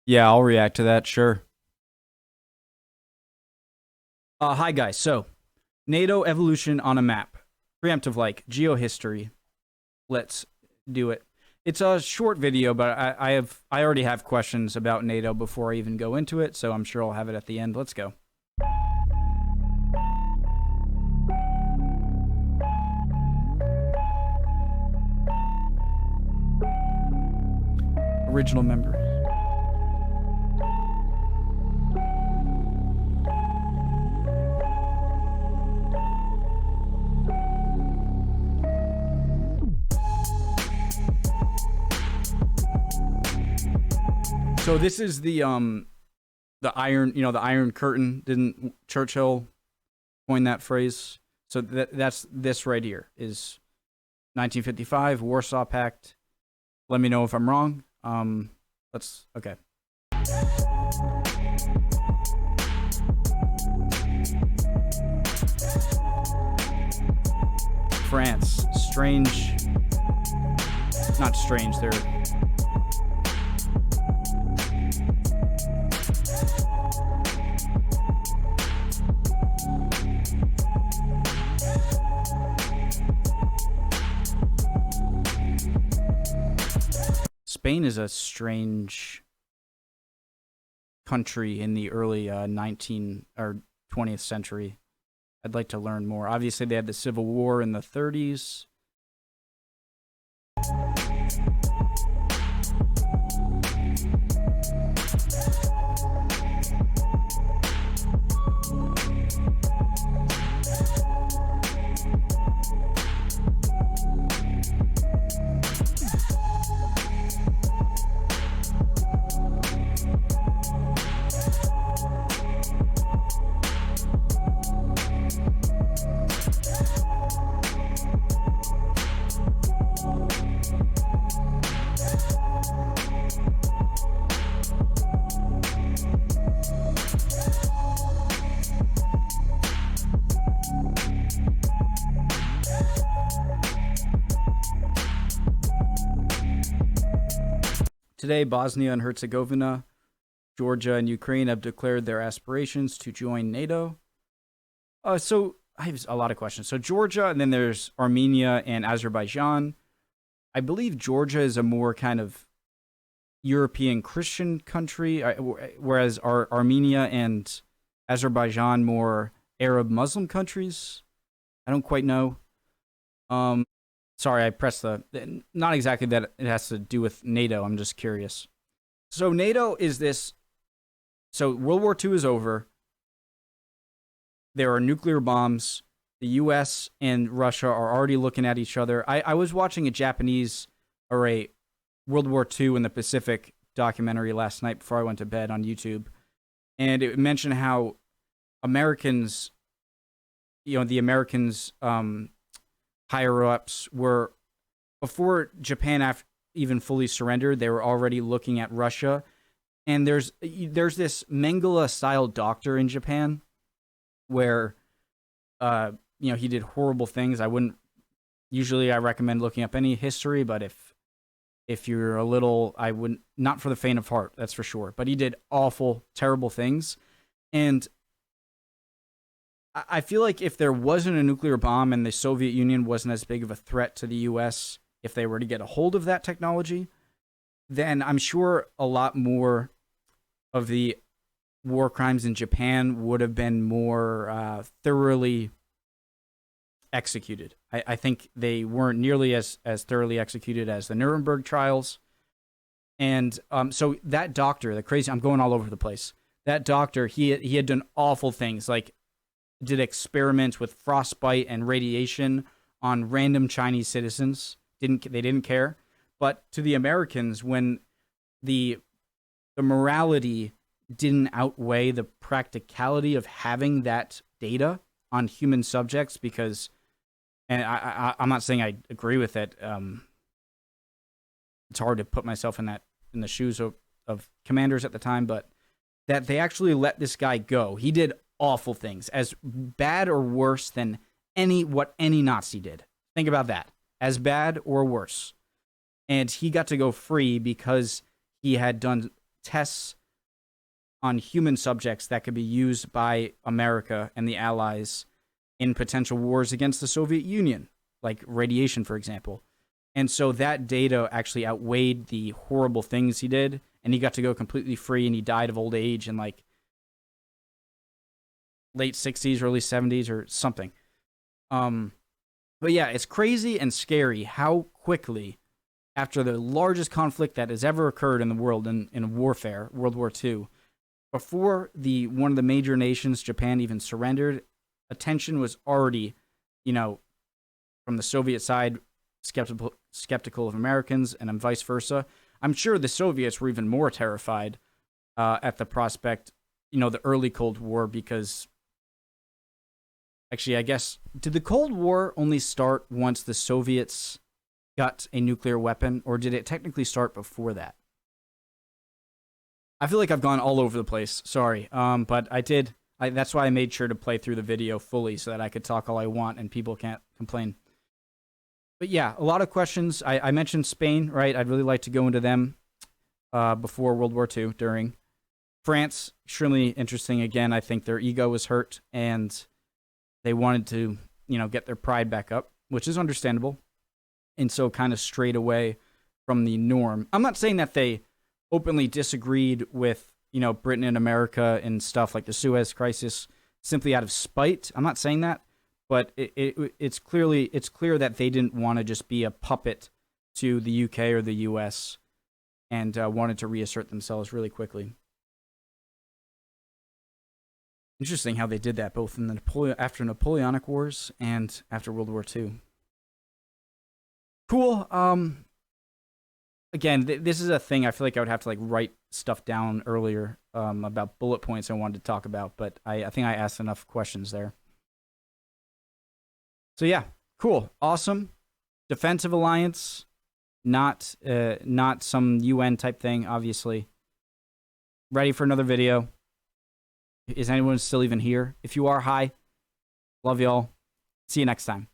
Yeah, I'll react to that, sure. Hi guys. So, NATO evolution on a map. Preemptive like geohistory. Let's do it. It's a short video, but I already have questions about NATO before I even go into it, so I'm sure I'll have it at the end. Let's go. Original members. So this is the iron, the Iron Curtain. Didn't Churchill coin that phrase? So that's this right here is 1955 Warsaw Pact. Let me know if I'm wrong. Okay. France, strange. Not strange. They're Spain is a strange country in the early 19 or 20th century. I'd like to learn more. Obviously, they had the Civil War in the 30s. Today, Bosnia and Herzegovina, Georgia, and Ukraine have declared their aspirations to join NATO. So I have a lot of questions. So Georgia, and then there's Armenia and Azerbaijan. I believe Georgia is a more kind of European Christian country, whereas Armenia and Azerbaijan more Arab Muslim countries. I don't quite know. Sorry, I pressed not exactly that it has to do with NATO. I'm just curious. So NATO is this. So World War II is over. There are nuclear bombs. The U.S. and Russia are already looking at each other. I was watching a Japanese or a World War II in the Pacific documentary last night before I went to bed on YouTube. And it mentioned how Americans, the Americans, higher ups were, before Japan even fully surrendered, they were already looking at Russia. And there's this Mengele style doctor in Japan where he did horrible things. I recommend looking up any history, but if you're a little, I wouldn't, not for the faint of heart, that's for sure. But he did awful, terrible things. And I feel like if there wasn't a nuclear bomb and the Soviet Union wasn't as big of a threat to the U.S., if they were to get a hold of that technology, then I'm sure a lot more of the war crimes in Japan would have been more thoroughly executed. I think they weren't nearly as thoroughly executed as the Nuremberg trials. And so that doctor, I'm going all over the place. That doctor, he had done awful things, like did experiments with frostbite and radiation on random Chinese citizens. They didn't care. But to the Americans, when the morality didn't outweigh the practicality of having that data on human subjects, because, and I'm not saying I agree with it. It's hard to put myself in the shoes of commanders at the time, but that they actually let this guy go. He did awful things, as bad or worse than what any Nazi did. Think about that. As bad or worse. And he got to go free because he had done tests on human subjects that could be used by America and the Allies in potential wars against the Soviet Union, like radiation, for example. And so that data actually outweighed the horrible things he did, and he got to go completely free, and he died of old age in like late 60s, early 70s or something. But yeah, it's crazy and scary how quickly, after the largest conflict that has ever occurred in the world in warfare, World War II, before one of the major nations, Japan, even surrendered, attention was already, from the Soviet side, skeptical of Americans, and vice versa. I'm sure the Soviets were even more terrified at the prospect, the early Cold War, because actually, I guess, did the Cold War only start once the Soviets got a nuclear weapon, or did it technically start before that? I feel like I've gone all over the place. Sorry. But I did. That's why I made sure to play through the video fully so that I could talk all I want and people can't complain. But yeah, a lot of questions. I mentioned Spain, right? I'd really like to go into them before World War II, during. France, extremely interesting. Again, I think their ego was hurt and they wanted to, get their pride back up, which is understandable. And so kind of strayed away from the norm. I'm not saying that they openly disagreed with, Britain and America and stuff like the Suez Crisis simply out of spite. I'm not saying that, but it's clear that they didn't want to just be a puppet to the UK or the US and wanted to reassert themselves really quickly. Interesting how they did that both in the after Napoleonic Wars and after World War II. Cool. Again, this is a thing I feel like I would have to write stuff down earlier about bullet points I wanted to talk about, but I think I asked enough questions there. So yeah, cool, awesome. Defensive alliance, not some UN type thing, obviously. Ready for another video. Is anyone still even here? If you are, hi. Love y'all. See you next time.